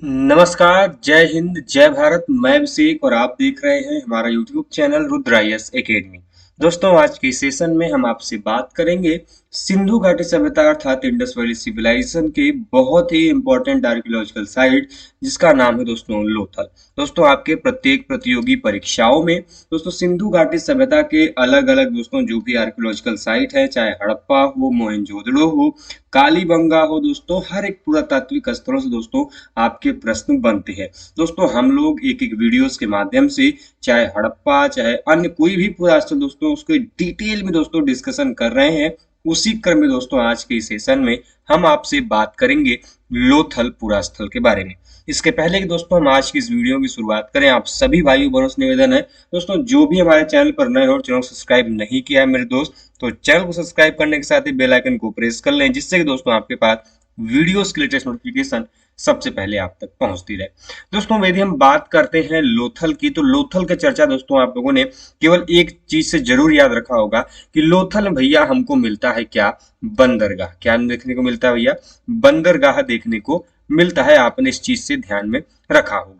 नमस्कार, जय हिंद, जय भारत। मैं अभिषेक और आप देख रहे हैं हमारा YouTube channel Rudra IAS academy. दोस्तों, आज के सेशन में हम आपसे बात करेंगे सिंधु घाटी सभ्यता अर्थात इंडस वैली सिविलाइजेशन के बहुत ही इंपॉर्टेंट आर्कियोलॉजिकल साइट जिसका नाम है दोस्तों लोथल। दोस्तों, आपके प्रत्येक प्रतियोगी परीक्षाओं में दोस्तों सिंधु घाटी सभ्यता के अलग अलग दोस्तों जो भी आर्कियोलॉजिकल साइट है, चाहे हड़प्पा हो, मोहनजोदड़ो हो, कालीबंगा हो, दोस्तों हर एक पुरातात्विक स्थलों से दोस्तों आपके प्रश्न बनते हैं। दोस्तों, हम लोग एक एक वीडियोस के माध्यम से चाहे हड़प्पा चाहे अन्य कोई भी पुरास्थल दोस्तों उसके डिटेल में दोस्तों डिस्कशन कर रहे हैं। उसी क्रम में दोस्तों आज के सेशन में हम आपसे बात करेंगे लोथल पुरास्थल के बारे में। इसके पहले कि दोस्तों हम आज की इस वीडियो की शुरुआत करें, आप सभी भाइयों बहनों से निवेदन है दोस्तों, जो भी हमारे चैनल पर नए हो और चैनल को सब्सक्राइब नहीं किया है मेरे दोस्त, तो चैनल को सब्सक्राइब करने के साथ ही बेल आइकन को प्रेस कर लें, जिससे कि दोस्तों आपके पास वीडियोस के लेटेस्ट नोटिफिकेशन सबसे पहले आप तक पहुंचती रहे। दोस्तों, यदि हम बात करते हैं लोथल की, तो लोथल की चर्चा दोस्तों आप लोगों ने केवल एक चीज से जरूर याद रखा होगा कि लोथल भैया हमको मिलता है क्या? बंदरगाह। क्या देखने को मिलता है भैया? बंदरगाह देखने को मिलता है। आपने इस चीज से ध्यान में रखा होगा।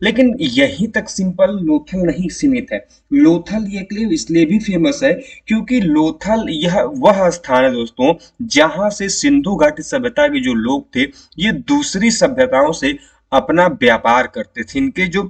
लेकिन यहीं तक सिंपल लोथल नहीं सीमित है। लोथल ये इसलिए भी फेमस है क्योंकि लोथल यह वह स्थान है दोस्तों जहां से सिंधु घाटी सभ्यता के जो लोग थे ये दूसरी सभ्यताओं से अपना व्यापार करते थे। इनके जो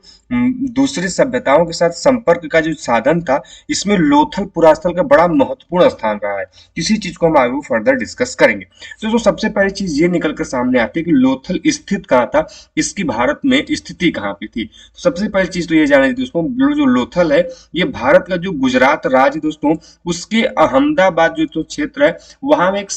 दूसरी सभ्यताओं के साथ संपर्क का जो साधन था, इसमें लोथल पुरास्थल का बड़ा महत्वपूर्ण स्थान रहा है। किसी चीज को हम आगे फर्दर डिस्कस करेंगे। तो सबसे पहली चीज ये निकल कर सामने आती है कि लोथल स्थित कहाँ था, इसकी भारत में स्थिति कहाँ पे थी। तो सबसे पहली चीज तो ये जाना दोस्तों, जो लोथल है ये भारत का जो गुजरात राज्य दोस्तों उसके अहमदाबाद जो तो क्षेत्र है वहां में एक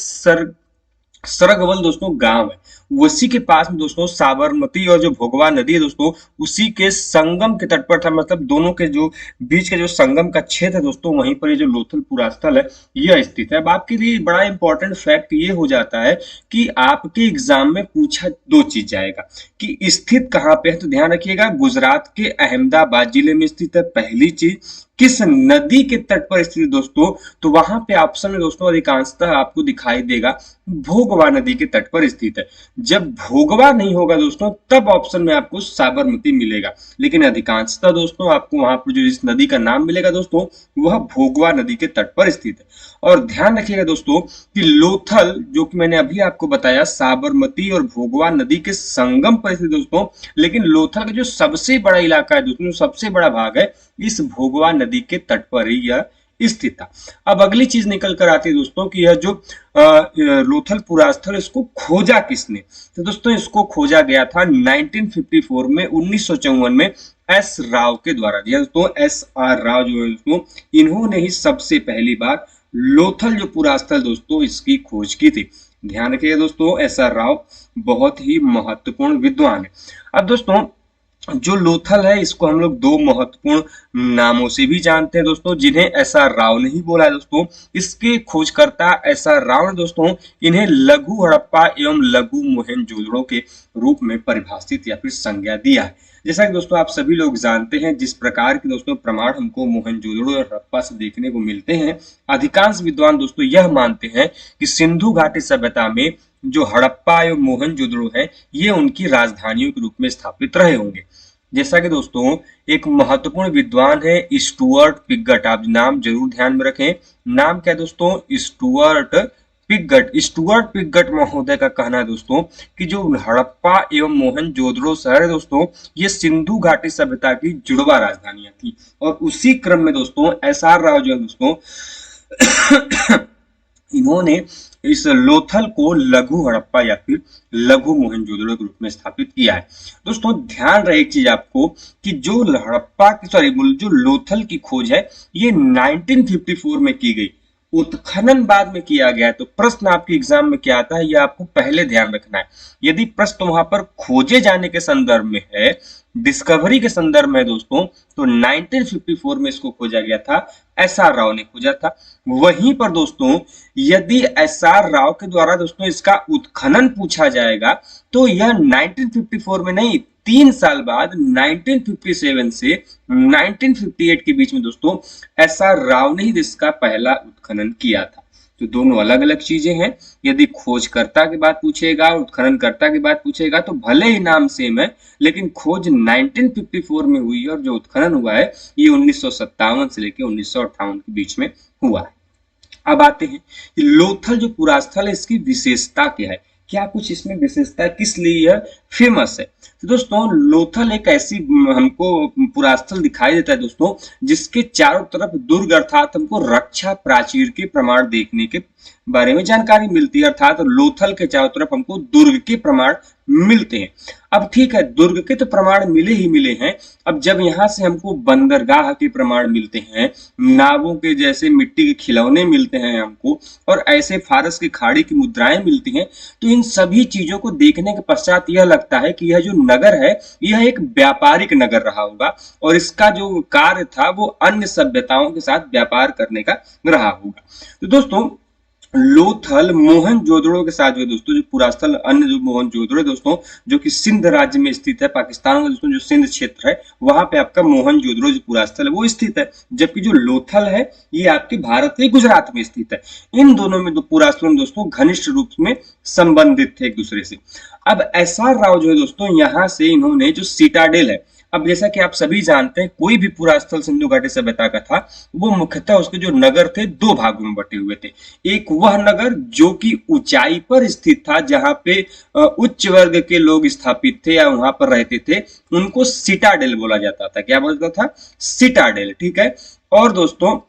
सरगवल दोस्तों गांव है। उसी के पास में दोस्तों साबरमती और जो भोगवा नदी है दोस्तों उसी के संगम के तट पर था। मतलब दोनों के जो बीच के जो संगम का क्षेत्र है दोस्तों वहीं पर ये जो लोथल पुरास्थल है यह स्थित है। अब आपके लिए बड़ा इंपॉर्टेंट फैक्ट ये हो जाता है कि आपके एग्जाम में पूछा दो चीज जाएगा कि स्थित कहाँ पे है। तो ध्यान रखिएगा, गुजरात के अहमदाबाद जिले में स्थित है। पहली चीज, किस नदी के तट पर स्थित दोस्तों, तो वहां पे ऑप्शन में दोस्तों अधिकांशतः आपको दिखाई देगा भोगवा नदी के तट पर स्थित है। जब भोगवा नहीं होगा दोस्तों तब ऑप्शन में आपको साबरमती मिलेगा, लेकिन अधिकांशतः दोस्तों आपको वहां पर जो इस नदी का नाम मिलेगा दोस्तों वह भोगवा नदी के तट पर स्थित है। और ध्यान रखिएगा दोस्तों कि लोथल जो कि मैंने अभी आपको बताया साबरमती और भोगवा नदी के संगम पर स्थित दोस्तों, लेकिन लोथल का जो सबसे बड़ा इलाका है दोस्तों, जो सबसे बड़ा भाग है इस भोगवा नदी के तट पर ही यह स्थित था। अब अगली चीज निकल कर आती है दोस्तों कि यह जो लोथल पुरास्थल इसको खोजा किसने। तो दोस्तों इसको खोजा गया था 1954 में 1954 में एस राव के द्वारा। जी दोस्तों, एस आर राव जो है दोस्तों इन्होंने ही सबसे पहली बार लोथल जो पुरास्थल दोस्तों इसकी खोज की थी। ध्यान रखिएगा दोस्तों, एस आर राव बहुत ही महत्वपूर्ण विद्वान है। अब दोस्तों जो लोथल है इसको हम लोग दो महत्वपूर्ण नामों से भी जानते हैं दोस्तों, जिन्हें एस आर राव ने ही बोला है दोस्तों। इसके खोजकर्ता एस आर राव ने दोस्तों इन्हें लघु हड़प्पा एवं लघु मोहनजोदड़ो के रूप में परिभाषित या फिर संज्ञा दिया है। जैसा कि दोस्तों आप सभी लोग जानते हैं जिस प्रकार के दोस्तों प्रमाण हमको मोहनजोदड़ो और हड़प्पा से देखने को मिलते हैं, अधिकांश विद्वान दोस्तों यह मानते हैं कि सिंधु घाटी सभ्यता में जो हड़प्पा एवं मोहनजोदड़ो है ये उनकी राजधानियों के रूप में स्थापित रहे होंगे। जैसा कि दोस्तों एक महत्वपूर्ण विद्वान है स्टुअर्ट पिगट, आप नाम जरूर ध्यान में रखें। नाम क्या है दोस्तों? Stuart Piggott. स्टुअर्ट पिगट महोदय का कहना है दोस्तों कि जो हड़प्पा एवं मोहनजोदड़ो शहर है दोस्तों ये सिंधु घाटी सभ्यता की जुड़वा राजधानियां थी। और उसी क्रम में दोस्तों एस आर राव जो है दोस्तों इन्होंने इस लोथल को लघु हड़प्पा या फिर लघु मोहनजोदड़ो के रूप में स्थापित किया है। दोस्तों ध्यान रहे एक चीज आपको कि जो हड़प्पा की जो लोथल की खोज है ये 1954 में की गई, उत्खनन बाद में किया गया है। तो प्रश्न आपके एग्जाम में क्या आता है ये आपको पहले ध्यान रखना है। यदि प्रश्न वहां पर खोजे जाने के संदर्भ में है, डिस्कवरी के संदर्भ में दोस्तों, तो 1954 में इसको खोजा गया था, एस आर राव ने खोजा था। वहीं पर दोस्तों यदि एस आर राव के द्वारा दोस्तों इसका उत्खनन पूछा जाएगा तो यह 1954 में नहीं, 3 साल बाद 1957 से 1958 के बीच में दोस्तों एस आर राव ने ही इसका पहला उत्खनन किया था। तो दोनों अलग अलग चीजें हैं। यदि खोजकर्ता की बात पूछेगा और उत्खननकर्ता की बात पूछेगा तो भले ही नाम सेम है, लेकिन खोज 1954 में हुई है और जो उत्खनन हुआ है ये 1957 से लेकर 1958 के बीच में हुआ है। अब आते हैं कि लोथल जो पुरास्थल है इसकी विशेषता क्या है, क्या कुछ इसमें विशेषता है, किस लिए यह फेमस है। तो दोस्तों लोथल एक ऐसी हमको पुरास्थल दिखाई देता है दोस्तों, जिसके चारों तरफ दुर्ग अर्थात हमको रक्षा प्राचीर के प्रमाण देखने के बारे में जानकारी मिलती है, अर्थात लोथल के चारों तरफ हमको दुर्ग के प्रमाण मिलते हैं। अब ठीक है, दुर्ग के तो प्रमाण मिले ही मिले हैं, अब जब यहाँ से हमको बंदरगाह के प्रमाण मिलते हैं, नावों के जैसे मिट्टी के खिलौने मिलते हैं हमको, और ऐसे फारस की खाड़ी की मुद्राएं मिलती हैं, तो इन सभी चीजों को देखने के पश्चात यह लगता है कि यह जो नगर है यह एक व्यापारिक नगर रहा होगा और इसका जो कार्य था वो अन्य सभ्यताओं के साथ व्यापार करने का रहा होगा। तो दोस्तों लोथल मोहनजोदड़ो के साथ जो दोस्तों जो पुरास्थल अन्य जो मोहनजोदड़ो है दोस्तों, जो कि सिंध राज्य में स्थित है, पाकिस्तान का दोस्तों जो सिंध क्षेत्र है वहां पे आपका मोहनजोदड़ो जो पुरास्थल है वो स्थित है, जबकि जो लोथल है ये आपके भारत के गुजरात में स्थित है। इन दोनों में पुरास्थल दोस्तों घनिष्ठ रूप में संबंधित थे एक दूसरे से। अब एसआर राव जो है दोस्तों यहाँ से इन्होंने जो सिटाडेल है, अब जैसा कि आप सभी जानते हैं कोई भी पुरास्थल सिंधु घाटी सभ्यता का था वो मुख्यतः उसके जो नगर थे दो भागों में बटे हुए थे। एक वह नगर जो कि ऊंचाई पर स्थित था जहां पे उच्च वर्ग के लोग स्थापित थे या वहां पर रहते थे, उनको सिटाडेल बोला जाता था। क्या बोला जाता था? सिटाडेल, ठीक है। और दोस्तों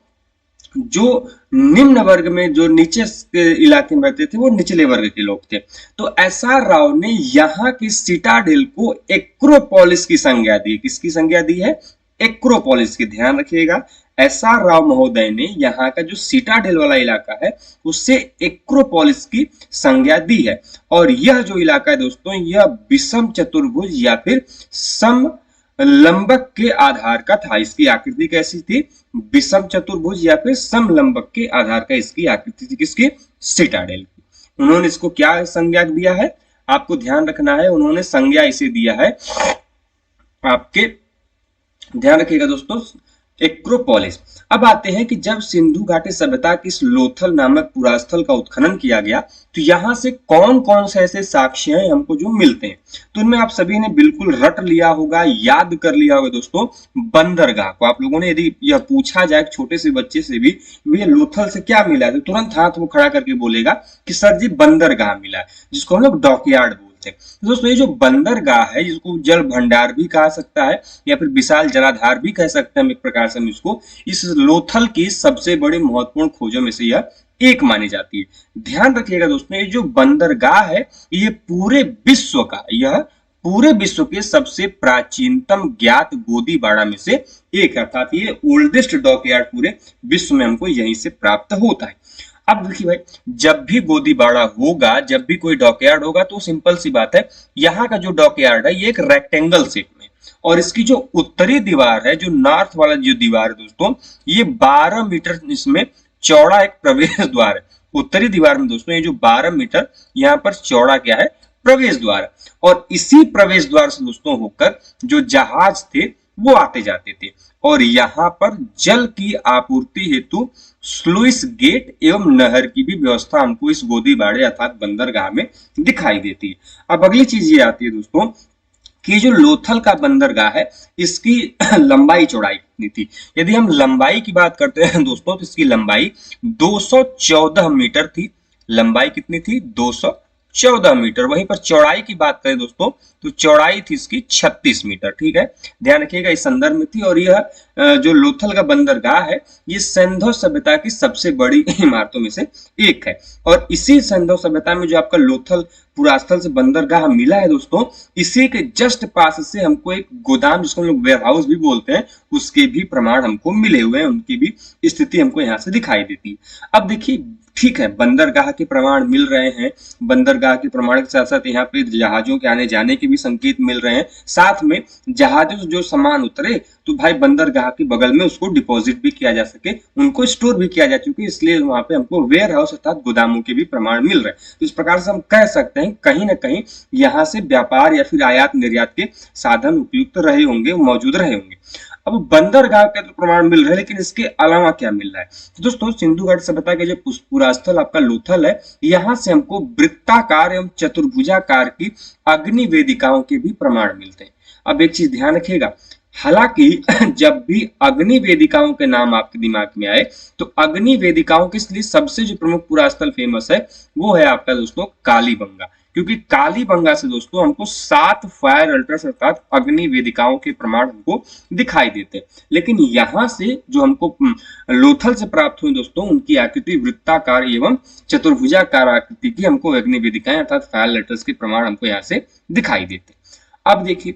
जो निम्न वर्ग में जो नीचे के इलाके में रहते थे वो निचले वर्ग के लोग थे। तो एसआर राव ने यहाँ की सिटाडेल को एक्रोपोलिस की संज्ञा दी। किसकी संज्ञा दी है? एक्रोपोलिस की। ध्यान रखिएगा, एसआर राव महोदय ने यहाँ का जो सिटाडेल वाला इलाका है उससे एक्रोपोलिस की संज्ञा दी है। और यह जो इलाका है दोस्तों यह विषम चतुर्भुज या फिर सम लंबक के आधार का था। इसकी आकृति कैसी थी? विषम चतुर्भुज या फिर समलंबक के आधार का इसकी आकृति थी। किसकी? सिटाडेल की। उन्होंने इसको क्या संज्ञा दिया है आपको ध्यान रखना है, उन्होंने संज्ञा इसे दिया है आपके, ध्यान रखिएगा दोस्तों, एक्रोपोलिस। अब आते हैं कि जब सिंधु घाटी सभ्यता की इस लोथल नामक पुरास्थल का उत्खनन किया गया तो यहाँ से कौन कौन से ऐसे साक्ष्य हैं हमको जो मिलते हैं, तो उनमें आप सभी ने बिल्कुल रट लिया होगा, याद कर लिया होगा दोस्तों बंदरगाह को। आप लोगों ने यदि यह पूछा जाए छोटे से बच्चे से भी भैया लोथल से क्या मिला है, तो तुरंत हाथ वो खड़ा करके बोलेगा कि सर जी बंदरगाह मिला है, जिसको हम लोग डॉकयार्ड बोलते हैं। दोस्तों ये जो बंदरगाह है जिसको जल भंडार भी कहा सकता है या फिर विशाल जलाधार भी कह सकते हैं हम एक प्रकार से, हम इसको इस लोथल की सबसे बड़ी महत्वपूर्ण खोजों में से यह एक मानी जाती है। ध्यान रखिएगा दोस्तों ये जो बंदरगाह है ये पूरे विश्व का, यह पूरे विश्व के सबसे प्राचीनतम ज्ञात गोदीबाड़ा में से एक, अर्थात ये ओल्डेस्ट डॉकयार्ड पूरे विश्व में हमको यहीं से प्राप्त होता है। अब देखिए भाई, जब भी गोदीबाड़ा होगा, जब भी कोई डॉकयार्ड होगा तो सिंपल सी बात है, यहाँ का जो डॉकयार्ड है ये एक रेक्टेंगल शेप में, और इसकी जो उत्तरी दीवार है, जो नॉर्थ वाला जो दीवार है दोस्तों, ये 12 मीटर इसमें चौड़ा एक प्रवेश द्वार है। उत्तरी दीवार में दोस्तों ये जो 12 मीटर यहाँ पर चौड़ा क्या है? प्रवेश द्वार। और इसी प्रवेश द्वार से दोस्तों होकर जो जहाज थे वो आते जाते थे, और यहाँ पर जल की आपूर्ति हेतु स्लुइस गेट एवं नहर की भी व्यवस्था हमको इस गोदीबाड़े अर्थात बंदरगाह में दिखाई देती है। अब अगली चीज ये आती है दोस्तों कि जो लोथल का बंदरगाह है इसकी लंबाई चौड़ाई कितनी थी। यदि हम लंबाई की बात करते हैं दोस्तों तो इसकी लंबाई 214 मीटर थी। लंबाई कितनी थी? 214 मीटर। वहीं पर चौड़ाई की बात करें दोस्तों तो चौड़ाई थी इसकी 36 मीटर। ठीक है, ध्यान रखिएगा इस संदर्भ में थी। और यह जो लोथल का बंदरगाह है ये सिंधु सभ्यता की सबसे बड़ी इमारतों में से एक है। और इसी सिंधु सभ्यता में जो आपका लोथल पुरास्थल से बंदरगाह मिला है दोस्तों, इसी के जस्ट पास से हमको एक गोदाम जिसको हम लोग वेयर हाउस भी बोलते हैं उसके भी प्रमाण हमको मिले हुए हैं, उनकी भी स्थिति हमको यहाँ से दिखाई देती है। अब देखिए ठीक है, बंदरगाह के प्रमाण मिल रहे हैं, बंदरगाह के प्रमाण के साथ साथ यहाँ पे जहाजों के आने जाने के भी संकेत मिल रहे हैं, साथ में जहाजों से जो सामान उतरे तो भाई बंदरगाह के बगल में उसको डिपॉजिट भी किया जा सके, उनको स्टोर भी किया जा चुके, इसलिए वहां पे हमको वेयर हाउस अर्थात गोदामों के भी प्रमाण मिल रहे हैं। तो इस प्रकार से हम कह सकते हैं कहीं ना कहीं यहाँ से व्यापार या फिर आयात निर्यात के साधन उपयुक्त रहे होंगे, मौजूद रहे होंगे। अब बंदरगाह के तो प्रमाण मिल रहे हैं, लेकिन इसके अलावा क्या मिल रहा है? तो दोस्तों सिंधु घाटी सभ्यता के जो पुरास्थल आपका लोथल है, यहाँ से हमको वृत्ताकार एवं चतुर्भुजाकार की अग्नि वेदिकाओं के भी प्रमाण मिलते हैं। अब एक चीज ध्यान रखिएगा, हालांकि जब भी अग्नि वेदिकाओं के नाम आपके दिमाग में आए तो अग्नि वेदिकाओं के लिए सबसे जो प्रमुख पुरास्थल फेमस है वो है आपका दोस्तों कालीबंगा, क्योंकि कालीबंगा से दोस्तों हमको 7 फायर अल्टर्स अर्थात अग्नि वेदिकाओं के प्रमाण हमको दिखाई देते हैं। लेकिन यहाँ से जो हमको लोथल से प्राप्त हुए दोस्तों, उनकी आकृति वृत्ताकार एवं चतुर्भुजाकार आकृति की हमको अग्नि वेदिकाएं अर्थात फायर अल्टर्स के प्रमाण हमको यहाँ से दिखाई देते। अब देखिए,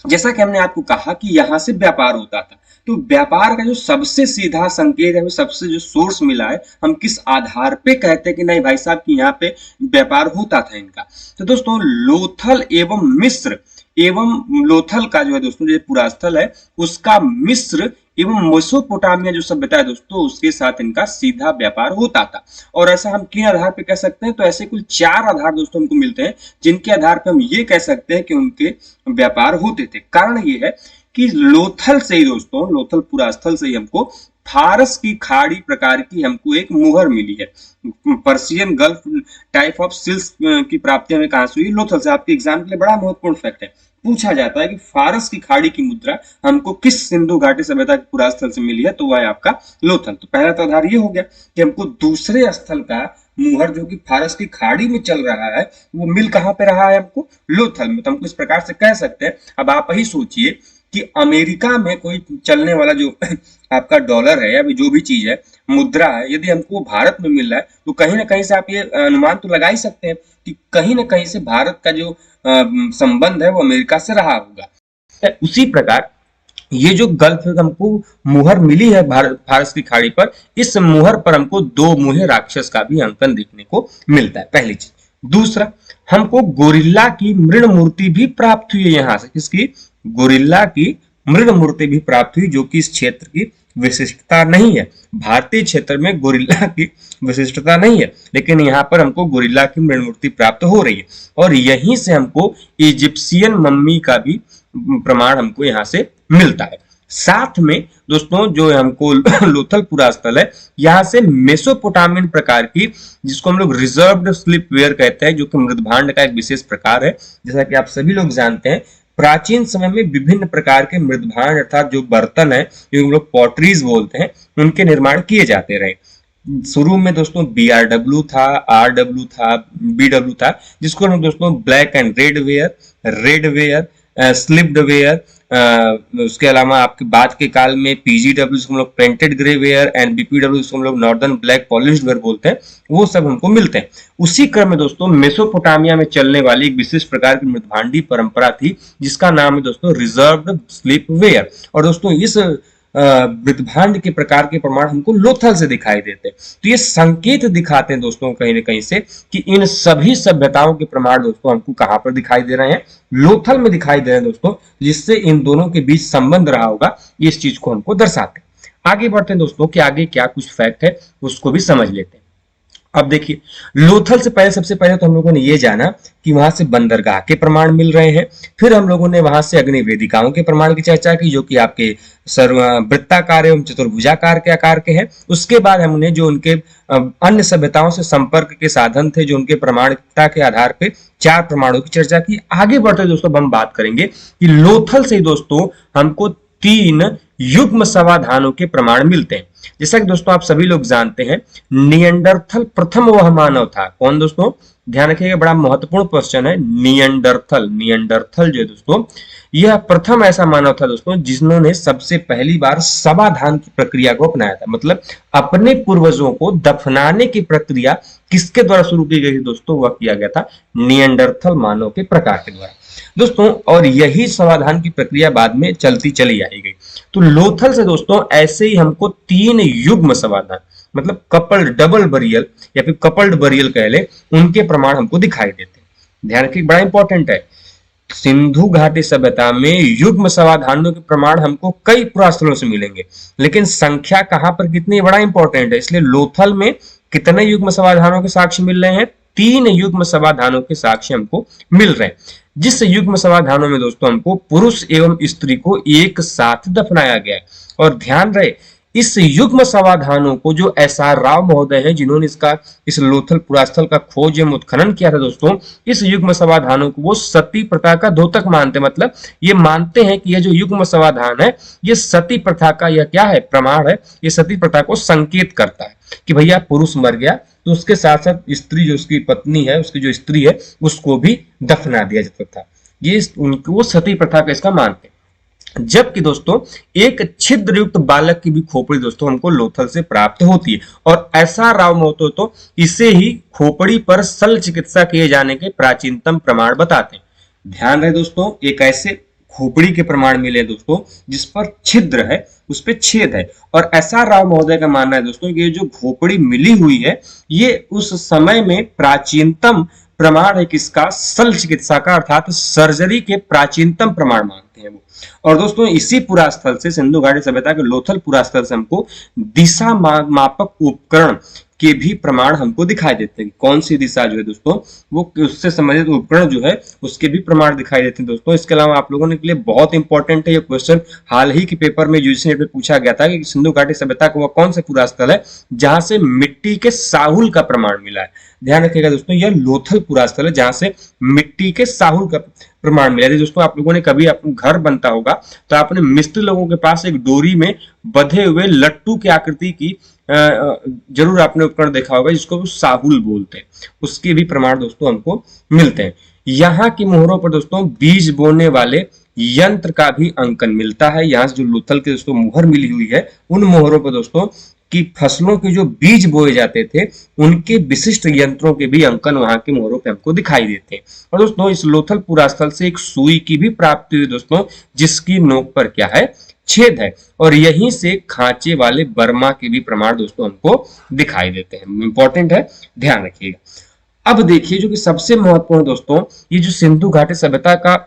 जैसा कि हमने आपको कहा कि यहाँ से व्यापार होता था, तो व्यापार का जो सबसे सीधा संकेत है, सबसे जो सोर्स मिला है, हम किस आधार पे कहते हैं कि नहीं भाई साहब कि यहाँ पे व्यापार होता था इनका? तो दोस्तों लोथल एवं मिस्र एवं लोथल का जो है दोस्तों जो पुरास्थल है उसका मिस्र एवं मेसोपोटामिया जो सभ्यता है दोस्तों उसके साथ इनका सीधा व्यापार होता था। और ऐसा हम किन आधार पे कह सकते हैं? तो ऐसे कुल 4 आधार दोस्तों हमको मिलते हैं जिनके आधार पे हम ये कह सकते हैं कि उनके व्यापार होते थे। कारण ये है कि लोथल से ही दोस्तों, लोथल पुरास्थल से ही हमको फारस की खाड़ी प्रकार की हमको एक मुहर मिली है। Persian gulf type of silk की प्राप्ति हमें कहां से हुई? लोथल से। आपके एग्जाम के लिए बड़ा महत्वपूर्ण फैक्ट है, पूछा जाता है कि फारस की खाड़ी की मुद्रा हमको किस सिंधु घाटी सभ्यता के पुरास्थल से मिली है? तो वह है आपका लोथल। तो पहला तो आधार ये हो गया कि हमको दूसरे स्थल का मुहर जो कि फारस की खाड़ी में चल रहा है वो मिल कहां पे रहा है? हमको लोथल में। तो हमको इस प्रकार से कह सकते हैं। अब आप ही सोचिए कि अमेरिका में कोई चलने वाला जो आपका डॉलर है या जो भी चीज है, मुद्रा है, यदि हमको भारत में मिल रहा है तो कहीं ना कहीं से आप ये अनुमान तो लगा ही सकते हैं कि कहीं ना कहीं से भारत का जो संबंध है वो अमेरिका से रहा होगा। उसी प्रकार ये जो गल्फ हमको मुहर मिली है फारस की खाड़ी पर, इस मुहर पर हमको 2 मुहे राक्षस का भी अंकन देखने को मिलता है, पहली चीज। दूसरा, हमको गोरिल्ला की मृण मूर्ति भी प्राप्त हुई है यहाँ से। किसकी? गोरिल्ला की मृण मूर्ति भी प्राप्त हुई, जो कि इस क्षेत्र की विशिष्टता नहीं है। भारतीय क्षेत्र में गोरिल्ला की विशिष्टता नहीं है, लेकिन यहाँ पर हमको गोरिल्ला की मृण मूर्ति प्राप्त हो रही है। और यहीं से हमको इजिप्शियन मम्मी का भी प्रमाण हमको यहाँ से मिलता है। साथ में दोस्तों जो हमको लोथल पुरास्थल है, यहाँ से मेसोपोटामियन प्रकार की, जिसको हम लोग रिजर्व्ड स्लिपवेयर कहते हैं, जो कि मृदभांड का एक विशेष प्रकार है। जैसा कि आप सभी लोग जानते हैं, प्राचीन समय में विभिन्न प्रकार के मृदभांड अर्थात जो बर्तन है, जो हम लोग पॉटरीज बोलते हैं, उनके निर्माण किए जाते रहे। शुरू में दोस्तों BRW था, RW था, BW था, जिसको हम दोस्तों black and red ware, slipped ware, उसके अलावा आपके बाद के काल में PGW जिसको हम लोग painted grey ware and BPW जिसको हम लोग नॉर्दर्न ब्लैक पॉलिश्ड वेयर बोलते हैं, वो सब हमको मिलते हैं। उसी क्रम में दोस्तों मेसोपोटामिया में चलने वाली एक विशेष प्रकार की मृदभांडी परंपरा थी जिसका नाम है दोस्तों रिजर्व्ड स्लिप वेयर। और दोस्तों इस मृदभांड के प्रकार के प्रमाण हमको लोथल से दिखाई देते हैं। तो ये संकेत दिखाते हैं दोस्तों कहीं ना कहीं से कि इन सभी सभ्यताओं के प्रमाण दोस्तों हमको कहां पर दिखाई दे रहे हैं? लोथल में दिखाई दे रहे हैं दोस्तों, जिससे इन दोनों के बीच संबंध रहा होगा, इस चीज को हमको दर्शाते हैं। आगे बढ़ते हैं दोस्तों कि आगे क्या कुछ फैक्ट है उसको भी समझ लेते हैं। अब देखिए, लोथल से पहले सबसे पहले तो हम लोगों ने ये जाना कि वहां से बंदरगाह के प्रमाण मिल रहे हैं। फिर हम लोगों ने वहां से अग्नि वेदिकाओं के प्रमाण की चर्चा की, जो कि आपके वृत्ताकार एवं चतुर्भुजाकार के आकार के हैं। उसके बाद हमने जो उनके अन्य सभ्यताओं से संपर्क के साधन थे, जो उनके प्रमाणिकता के आधार पे 4 प्रमाणों की चर्चा की। आगे बढ़ते दोस्तों हम बात करेंगे कि लोथल से दोस्तों हमको 3 युग्म समाधानों के प्रमाण मिलते हैं। जैसा कि दोस्तों आप सभी लोग जानते हैं, नियंडरथल प्रथम वह मानव था। कौन दोस्तों? ध्यान रखिएगा, बड़ा महत्वपूर्ण क्वेश्चन है। नियंडरथल जो है दोस्तों, यह प्रथम ऐसा मानव था दोस्तों जिन्होंने सबसे पहली बार समाधान की प्रक्रिया को अपनाया था। मतलब अपने पूर्वजों को दफनाने की प्रक्रिया किसके द्वारा शुरू की गई थी दोस्तों? वह किया गया था नियंडरथल मानव के प्रकार के द्वारा दोस्तों। और यही समाधान की प्रक्रिया बाद में चलती चली आई गई। तो लोथल से दोस्तों ऐसे ही हमको 3 युग्म समाधान, मतलब कपल्ड डबल बरियल या फिर कपल्ड बरियल कह ले, उनके प्रमाण हमको दिखाई देते हैं। ध्यान रखिए, बड़ा इंपॉर्टेंट है। सिंधु घाटी सभ्यता में युग्म समाधानों के प्रमाण हमको कई पुरास्थलों से मिलेंगे, लेकिन संख्या कहां पर कितनी, बड़ा इंपॉर्टेंट है। इसलिए लोथल में कितने युग्म समाधानों के साक्ष्य मिल रहे हैं? 3 युग्म समाधानों के साक्ष्य हमको मिल रहे हैं, जिस युग्म समाधानों में दोस्तों हमको पुरुष एवं स्त्री को एक साथ दफनाया गया है। और ध्यान रहे, इस युग्म समाधानों को जो SR राव महोदय हैं, जिन्होंने इस लोथल पुरास्थल का खोज एवं उत्खनन किया था दोस्तों, इस युग्म समाधानों को वो सती प्रथा का द्योतक मानते हैं। मतलब ये मानते हैं कि यह जो युग्म समाधान है ये सती प्रथा का यह क्या है, प्रमाण है। ये सती प्रथा को संकेत करता है कि भैया पुरुष मर गया तो उसके साथ साथ स्त्री, जो उसकी पत्नी है, उसकी जो स्त्री है, उसको भी दफना दिया जाता था। ये उनको सती प्रथा का इसका मानते हैं। जबकि दोस्तों एक छिद्र युक्त बालक की भी खोपड़ी दोस्तों हमको लोथल से प्राप्त होती है, और ऐसा राव महतो तो इसे ही खोपड़ी पर शल्य चिकित्सा किए जाने के प्राचीनतम प्रमाण बताते हैं। ध्यान रहे दोस्तों, एक ऐसे खोपड़ी के प्रमाण मिले दोस्तों जिस पर छिद्र है, उस पर छेद है, और ऐसा राव महोदय का मानना है दोस्तों कि ये जो खोपड़ी मिली हुई है ये उस समय में प्राचीनतम प्रमाण है किसका, शल्य चिकित्सा का, अर्थात सर्जरी के प्राचीनतम प्रमाण मानते हैं वो। और दोस्तों इसी पुरास्थल से, सिंधु घाटी सभ्यता के लोथल पुरास्थल से हमको दिशा मापक उपकरण के भी प्रमाण हमको दिखाई देते हैं। कौन सी दिशा जो है दोस्तों, वो उससे संबंधित उपकरण जो है उसके भी प्रमाण दिखाई देते हैं दोस्तों। इसके अलावा आप लोगों के लिए बहुत इंपॉर्टेंट है ये क्वेश्चन, हाल ही के पेपर में यूजीसी नेट में पूछा गया था कि सिंधु घाटी सभ्यता का वह कौन सा पुरास्थल है जहां से मिट्टी के साहुल का प्रमाण मिला है। ध्यान रखिएगा दोस्तों, यह लोथल पुरास्थल है जहां से मिट्टी के साहुल का प्रमाण मिला है। दोस्तों आप लोगों ने कभी अपना घर बनता होगा तो आपने मिस्त्री लोगों के पास एक डोरी में बंधे हुए लट्टू की आकृति की जरूर आपने उपकरण देखा होगा जिसको साहुल बोलते हैं, उसके भी प्रमाण दोस्तों हमको मिलते हैं। यहाँ की मोहरों पर दोस्तों बीज बोने वाले यंत्र का भी अंकन मिलता है। यहाँ से जो लोथल के दोस्तों मोहर मिली हुई है, उन मोहरों पर दोस्तों कि फसलों के जो बीज बोए जाते थे उनके विशिष्ट यंत्रों के भी अंकन वहां के मोहरों पे हमको दिखाई देते हैं। और दोस्तों इस लोथल पुरास्थल से एक सुई की भी प्राप्ति हुई दोस्तों, जिसकी नोक पर क्या है, छेद है, और यहीं से खांचे वाले बर्मा के भी प्रमाण दोस्तों हमको दिखाई देते हैं। इंपॉर्टेंट है, ध्यान रखिएगा। अब देखिए जो कि सबसे महत्वपूर्ण दोस्तों, ये जो सिंधु घाटी सभ्यता का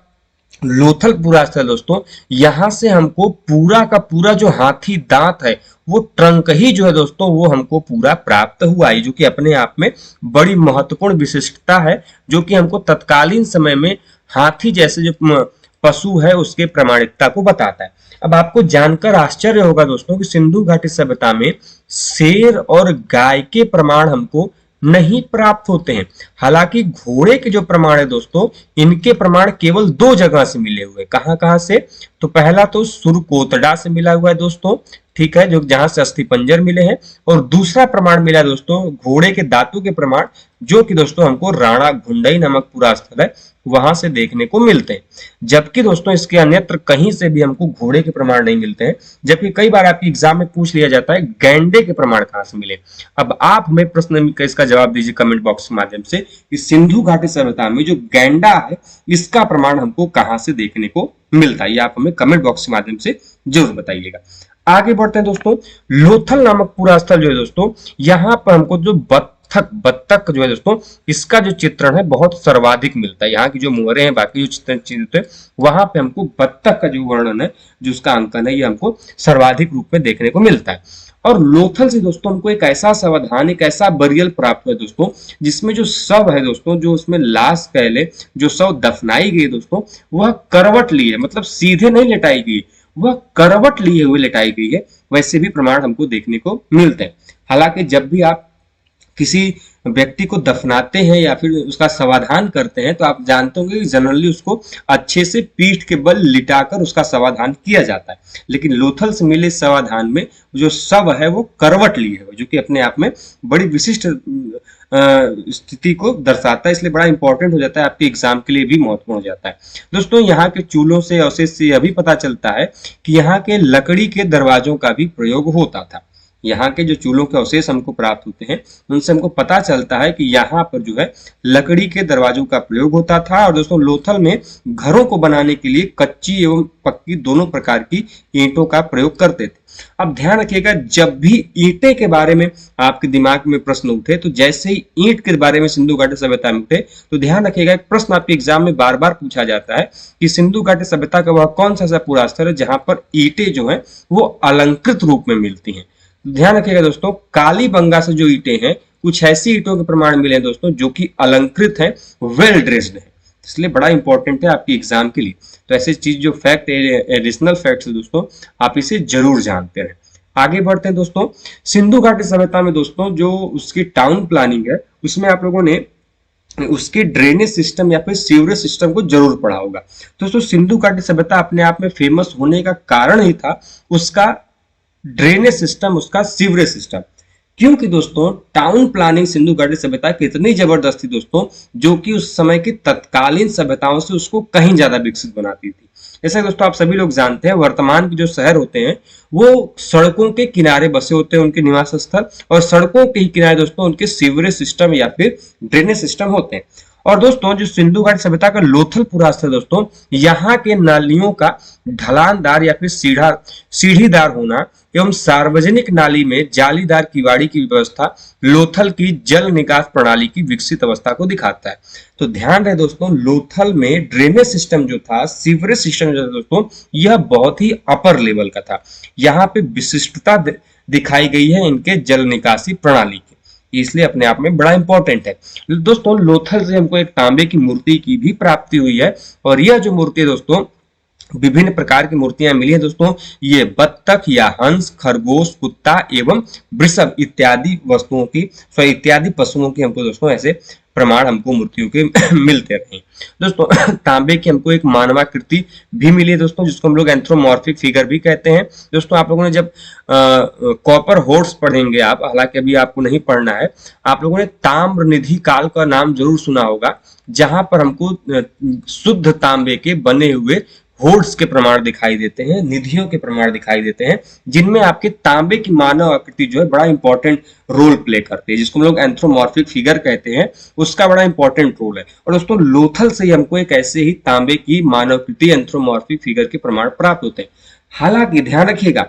लोथल पुरास्थल दोस्तों, यहां से हमको पूरा का पूरा जो हाथी दांत है वो ट्रंक ही जो है दोस्तों वो हमको पूरा प्राप्त हुआ है, जो कि अपने आप में बड़ी महत्वपूर्ण विशिष्टता है, जो कि हमको तत्कालीन समय में हाथी जैसे जो पशु है उसके प्रामाणिकता को बताता है। अब आपको जानकर आश्चर्य होगा दोस्तों कि सिंधु घाटी सभ्यता में शेर और गाय के प्रमाण हमको नहीं प्राप्त होते हैं। हालांकि घोड़े के जो प्रमाण है दोस्तों, इनके प्रमाण केवल 2 जगह से मिले हुए। कहां कहां से, तो पहला तो सुरकोतड़ा से मिला हुआ है दोस्तों, ठीक है, जो जहां से अस्थि पंजर मिले हैं, और दूसरा प्रमाण मिला दोस्तों घोड़े के दांतों के प्रमाण, जो कि दोस्तों हमको राणा घुंडई नामक पुरास्थल है वहां से देखने को मिलते हैं। जबकि दोस्तों इसके अन्यत्र कहीं से भी हमको घोड़े के प्रमाण नहीं मिलते हैं। जबकि कई बार आपकी एग्जाम में पूछ लिया जाता है गैंडे के प्रमाण कहां से मिले। अब आप हमें प्रश्न का इसका जवाब दीजिए कमेंट बॉक्स के माध्यम से कि सिंधु घाटी सभ्यता में जो गैंडा है इसका प्रमाण हमको कहां से देखने को मिलता है, ये आप हमें कमेंट बॉक्स के माध्यम से जरूर बताइएगा। आगे बढ़ते हैं दोस्तों, लोथल नामक पूरा स्थल जो है दोस्तों, यहाँ पर हमको जो बत्तख जो है दोस्तों, इसका जो चित्रण है बहुत सर्वाधिक मिलता है। यहाँ की जो मोहरे हैं, बाकी जो चित्र है, वहां पे हमको बत्तख का जो वर्णन है, जो उसका अंकन है, ये हमको सर्वाधिक रूप में देखने को मिलता है। और लोथल से दोस्तों हमको एक ऐसा समाधान, एक ऐसा बरियल प्राप्त हुआ दोस्तों, जिसमें जो शव है दोस्तों, जो उसमें लाश पहले जो शव दफनाई गई दोस्तों, वह करवट लिए, मतलब सीधे नहीं लेटाई गई, वह करवट लिए हुए लेटाई गई है। वैसे भी प्रमाण हमको देखने को मिलते हैं। हालांकि जब भी आप किसी व्यक्ति को दफनाते हैं या फिर उसका समाधान करते हैं तो आप जानते होंगे कि जनरली उसको अच्छे से पीठ के बल लिटाकर उसका समाधान किया जाता है। लेकिन लोथल से मिले समाधान में जो शव है वो करवट लिए है, जो कि अपने आप में बड़ी विशिष्ट स्थिति को दर्शाता है, इसलिए बड़ा इंपॉर्टेंट हो जाता है, आपके एग्जाम के लिए भी महत्वपूर्ण हो जाता है। दोस्तों यहाँ के चूल्हों से अवशेष से यह भी पता चलता है कि यहाँ के लकड़ी के दरवाजों का भी प्रयोग होता था। यहाँ के जो चूल्हों के अवशेष हमको प्राप्त होते हैं उनसे हमको पता चलता है कि यहाँ पर जो है लकड़ी के दरवाजों का प्रयोग होता था। और दोस्तों लोथल में घरों को बनाने के लिए कच्ची एवं पक्की दोनों प्रकार की ईंटों का प्रयोग करते थे। अब ध्यान रखिएगा, जब भी ईंटे के बारे में आपके दिमाग में प्रश्न उठे, तो जैसे ही ईंट के बारे में सिंधु घाटी सभ्यता में उठे, तो ध्यान रखिएगा एक प्रश्न आपके एग्जाम में बार बार पूछा जाता है कि सिंधु घाटी सभ्यता का वह कौन सा ऐसा पूरा स्थल है जहां पर ईंटें जो है वो अलंकृत रूप में मिलती हैं। ध्यान रखिएगा दोस्तों, कालीबंगा से जो ईंटें हैं कुछ ऐसी ईंटों के प्रमाण मिले हैं दोस्तों जो कि अलंकृत है, वेल ड्रेस्ड है, इसलिए बड़ा इंपॉर्टेंट है आपकी एग्जाम के लिए। तो ऐसी चीज जो फैक्ट एडिशनल फैक्ट्स है दोस्तों, आप इसे जरूर जानते रहे। आगे बढ़ते हैं दोस्तों, सिंधु घाटी सभ्यता में दोस्तों जो उसकी टाउन प्लानिंग है उसमें आप लोगों ने उसके ड्रेनेज सिस्टम या फिर सीवरेज सिस्टम को जरूर पढ़ा होगा। दोस्तों सिंधु घाटी सभ्यता अपने आप में फेमस होने का कारण ही था उसका ड्रेनेज सिस्टम, उसका सीवरेज सिस्टम। क्योंकि दोस्तों टाउन प्लानिंग सिंधु घाटी सभ्यता की इतनी जबरदस्त थी दोस्तों, जो कि उस समय की तत्कालीन सभ्यताओं से उसको कहीं ज्यादा विकसित बनाती थी। जैसे दोस्तों आप सभी लोग जानते हैं वर्तमान के जो शहर होते हैं वो सड़कों के किनारे बसे होते हैं, उनके निवास स्थल, और सड़कों के ही किनारे दोस्तों उनके सीवरेज सिस्टम या फिर ड्रेनेज सिस्टम होते हैं। और दोस्तों जो सिंधु घाटी सभ्यता का लोथल पुरास्थल दोस्तों, यहाँ के नालियों का ढलानदार या फिर सीढ़ीदार होना एवं सार्वजनिक नाली में जालीदार किवाड़ी की व्यवस्था लोथल की जल निकास प्रणाली की विकसित अवस्था को दिखाता है। तो ध्यान रहे दोस्तों, लोथल में ड्रेनेज सिस्टम जो था, सीवरेज सिस्टम जो था दोस्तों, यह बहुत ही अपर लेवल का था। यहाँ पे विशिष्टता दिखाई गई है इनके जल निकासी प्रणाली की, इसलिए अपने आप में बड़ा इंपॉर्टेंट है। दोस्तों लोथल से हमको एक तांबे की मूर्ति की भी प्राप्ति हुई है, और यह जो मूर्ति है दोस्तों, विभिन्न प्रकार की मूर्तियां मिली हैं दोस्तों। ये बत्तख या हंस, खरगोश, कुत्ता एवं वृषभ इत्यादि वस्तुओं की, इत्यादि पशुओं की हमको दोस्तों ऐसे प्रमाण हमको मूर्तियों के मिलते रहे दोस्तों। तांबे की हमको एक मानवाकृति भी मिली है दोस्तों, जिसको हम लोग एंथ्रोमॉर्फिक फिगर भी कहते हैं। दोस्तों आप लोगों ने जब कॉपर होर्स पढ़ेंगे आप, हालांकि अभी आपको नहीं पढ़ना है, आप लोगों ने ताम्र निधि काल का नाम जरूर सुना होगा, जहां पर हमको शुद्ध तांबे के बने हुए होर्ड्स के प्रमाण दिखाई देते हैं, निधियों के प्रमाण दिखाई देते हैं, जिनमें आपके तांबे की मानव आकृति जो है बड़ा इंपॉर्टेंट रोल प्ले करती है, जिसको हम लोग एंथ्रोमॉर्फिक फिगर कहते हैं, उसका बड़ा इंपॉर्टेंट रोल है। और दोस्तों लोथल से ही हमको एक ऐसे ही तांबे की मानव आकृति एंथ्रोमॉर्फिक फिगर के प्रमाण प्राप्त होते हैं। हालांकि ध्यान रखिएगा,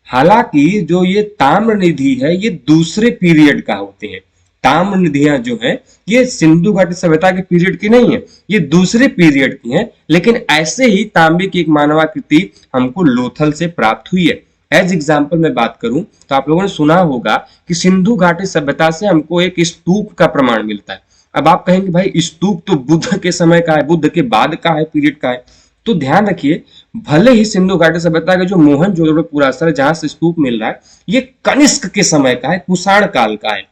हालांकि जो ये ताम्र निधि है ये दूसरे पीरियड का होते हैं। ताम्र निधियां जो है ये सिंधु घाटी सभ्यता के पीरियड की नहीं है, ये दूसरे पीरियड की है, लेकिन ऐसे ही तांबे की एक मानवाकृति हमको लोथल से प्राप्त हुई है। एज एग्जाम्पल मैं बात करूं तो आप लोगों ने सुना होगा कि सिंधु घाटी सभ्यता से हमको एक स्तूप का प्रमाण मिलता है। अब आप कहेंगे भाई स्तूप तो बुद्ध के समय का है, बुद्ध के बाद का है, पीरियड का है। तो ध्यान रखिए, भले ही सिंधु घाटी सभ्यता का जो मोहनजोदड़ो पुरास्थल जहां से स्तूप मिल रहा है ये कनिष्क के समय का है, कुषाण काल का है,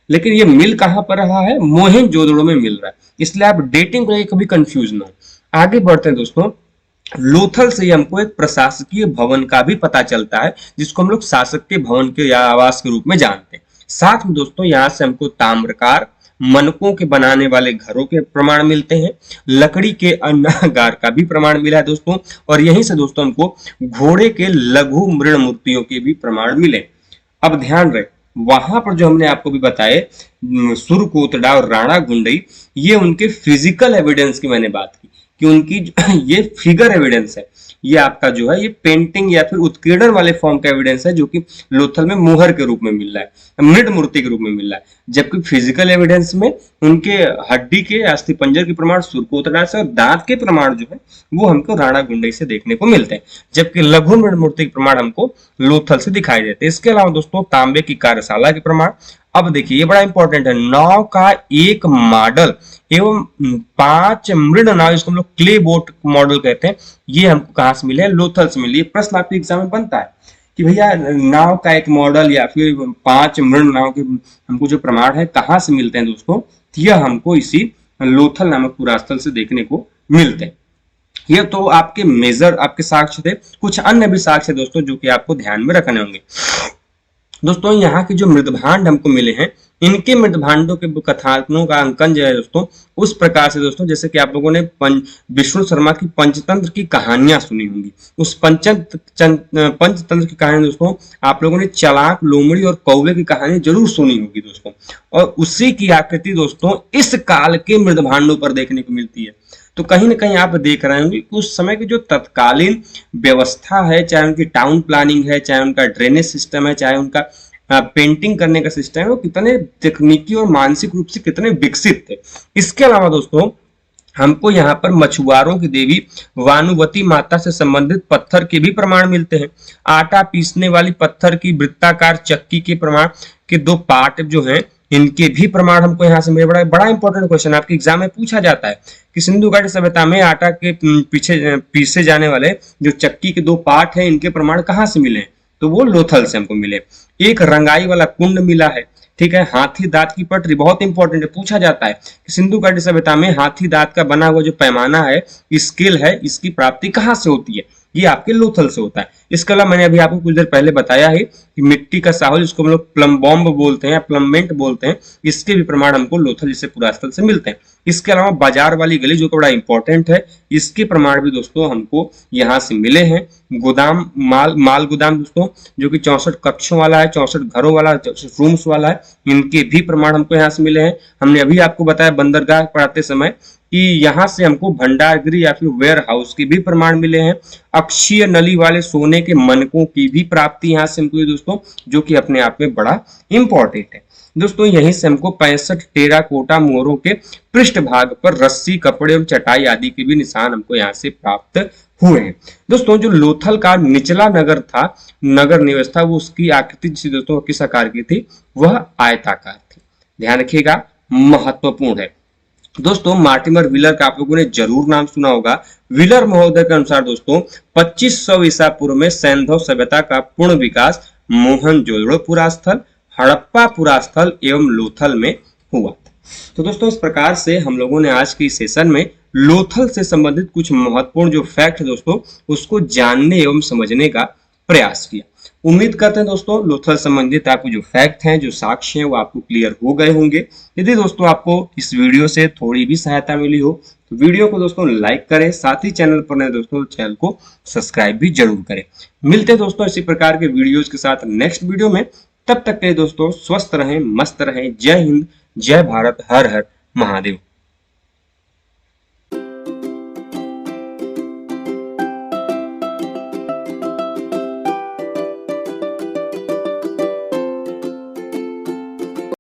लेकिन ये मिल कहां पर रहा है, मोहनजोदड़ो में मिल रहा है। इसलिए आप डेटिंग को लेकर कभी कंफ्यूज ना हो। आगे बढ़ते हैं दोस्तों, लोथल से हमको एक प्रशासकीय भवन का भी पता चलता है, जिसको हम लोग शासकीय भवन के या आवास के रूप में जानते हैं। साथ में दोस्तों यहाँ से हमको ताम्रकार मनकों के बनाने वाले घरों के प्रमाण मिलते हैं, लकड़ी के अन्नागार का भी प्रमाण मिला है दोस्तों, और यहीं से दोस्तों हमको घोड़े के लघु मृण मूर्तियों के भी प्रमाण मिले। अब ध्यान रहे, वहां पर जो हमने आपको भी बताए सुरकोटड़ा और राणा गुंडई, ये उनके फिजिकल एविडेंस की मैंने बात की कि उनकी ये फिगर एविडेंस है, ये आपका जो है ये पेंटिंग या फिर उत्कीर्णन वाले फॉर्म का एविडेंस है, जो कि लोथल में मोहर के रूप में मिल रहा है, मृद मूर्ति के रूप में मिल रहा है। जबकि फिजिकल एविडेंस में उनके हड्डी के अस्थि पंजर के प्रमाण सुरकोटड़ा से और दांत के प्रमाण जो है वो हमको राणा गुंडई से देखने को मिलते हैं, जबकि लघु मृद मूर्ति के प्रमाण हमको लोथल से दिखाई देते हैं। इसके अलावा दोस्तों तांबे की कार्यशाला के प्रमाण, अब देखिए ये बड़ा इंपॉर्टेंट है, नाव का एक मॉडल एवं 5 मृण नाव, जिसको हम लोग क्ले बोट मॉडल कहते हैं, ये हमको कहां से मिले, लोथल से मिले। प्रश्न आपके एग्जाम में बनता है कि भैया नाव का एक मॉडल या फिर 5 मृण नाव के हमको जो प्रमाण है कहां से मिलते हैं दोस्तों, यह हमको इसी लोथल नामक पुरास्थल से देखने को मिलते हैं। ये तो आपके मेजर आपके साक्ष्य थे, कुछ अन्य भी साक्ष्य दोस्तों जो कि आपको ध्यान में रखने होंगे। दोस्तों यहाँ के जो मृदभांड हमको मिले हैं, इनके मृदभांडों के कथाओं का अंकन जो है दोस्तों उस प्रकार से दोस्तों, जैसे कि आप लोगों ने विष्णु शर्मा की पंचतंत्र की कहानियां सुनी होंगी, उस पंचतंत्र की कहानी दोस्तों आप लोगों ने चलाक, लोमड़ी और कौवे की कहानी जरूर सुनी होगी दोस्तों, और उसी की आकृति दोस्तों इस काल के मृदभांडों पर देखने को मिलती है। तो कहीं ना कहीं आप देख रहे होंगे कि उस समय की जो तत्कालीन व्यवस्था है, चाहे उनकी टाउन प्लानिंग है, चाहे उनका ड्रेनेज सिस्टम है, चाहे उनका पेंटिंग करने का सिस्टम है, वो कितने तकनीकी और मानसिक रूप से कितने विकसित थे। इसके अलावा दोस्तों हमको यहाँ पर मछुआरों की देवी वानुवती माता से संबंधित पत्थर के भी प्रमाण मिलते हैं। आटा पीसने वाली पत्थर की वृत्ताकार चक्की के प्रमाण के 2 पार्ट जो हैं इनके भी प्रमाण हमको यहाँ से मिले। बड़ा बड़ा इंपॉर्टेंट क्वेश्चन आपके एग्जाम में पूछा जाता है कि सिंधु घाटी सभ्यता में आटा के पीछे पीसे जाने वाले जो चक्की के 2 पार्ट है, इनके प्रमाण कहाँ से मिले? तो वो लोथल से हमको मिले। एक रंगाई वाला कुंड मिला है, ठीक है। हाथी दांत की पटरी, बहुत इंपॉर्टेंट है, पूछा जाता है कि सिंधु घाटी सभ्यता में हाथी दांत का बना हुआ जो पैमाना है, स्केल है, इसकी प्राप्ति कहाँ से होती है? ये आपके लोथल से होता है। इसके अलावा मैंने अभी आपको कुछ देर पहले बताया है कि मिट्टी का साहुल, जिसको हम लोग प्लम बॉम्ब बोलते हैं या प्लमेंट बोलते हैं, इसके भी प्रमाण हमको लोथल जैसे पुरास्थल से मिलते हैं। इसके अलावा बाजार वाली गली, जो कि बड़ा इंपॉर्टेंट है, इसके प्रमाण भी दोस्तों हमको यहाँ से मिले हैं। गोदाम माल गोदाम दोस्तों, जो कि 64 कक्षों वाला है, 64 घरों वाला, 64 रूम्स वाला है, इनके भी प्रमाण हमको यहाँ से मिले हैं। हमने अभी आपको बताया बंदरगाह पढ़ाते समय कि यहाँ से हमको भंडारगृह या फिर वेयर हाउस के भी प्रमाण मिले हैं। अक्षीय नली वाले सोने के मनकों की भी प्राप्ति यहाँ से हमको दोस्तों, जो कि अपने आप में बड़ा इंपॉर्टेंट है। दोस्तों यहीं से हमको 65 टेराकोटा मोहरों के पृष्ठ भाग पर रस्सी, कपड़े और चटाई आदि के भी निशान हमको यहाँ से प्राप्त हुए हैं। दोस्तों जो लोथल का निचला नगर था, नगर निवास था, वो उसकी आकृति दोस्तों किस आकार की थी? वह आयताकार थी। ध्यान रखिएगा, महत्वपूर्ण है। दोस्तों मार्टिमर व्हीलर का आप लोगों ने जरूर नाम सुना होगा। व्हीलर महोदय के अनुसार दोस्तों 2500 ईसा पूर्व में सैंधव सभ्यता का पूर्ण विकास मोहनजोदड़ो पुरास्थल, हड़प्पा पुरास्थल एवं लोथल में हुआ। तो दोस्तों इस प्रकार से हम लोगों ने आज की सेशन में लोथल से संबंधित कुछ महत्वपूर्ण जो फैक्ट दोस्तों, उसको जानने एवं समझने का प्रयास किया। उम्मीद करते हैं दोस्तों लोथल संबंधित आपको जो फैक्ट हैं, जो साक्ष्य हैं, वो आपको क्लियर हो गए होंगे। यदि दोस्तों आपको इस वीडियो से थोड़ी भी सहायता मिली हो तो वीडियो को दोस्तों लाइक करें, साथ ही चैनल पर नए दोस्तों चैनल को सब्सक्राइब भी जरूर करें। मिलते हैं दोस्तों इसी प्रकार के वीडियोज के साथ नेक्स्ट वीडियो में। तब तक के दोस्तों स्वस्थ रहें, मस्त रहें। जय हिंद, जय भारत, हर हर महादेव।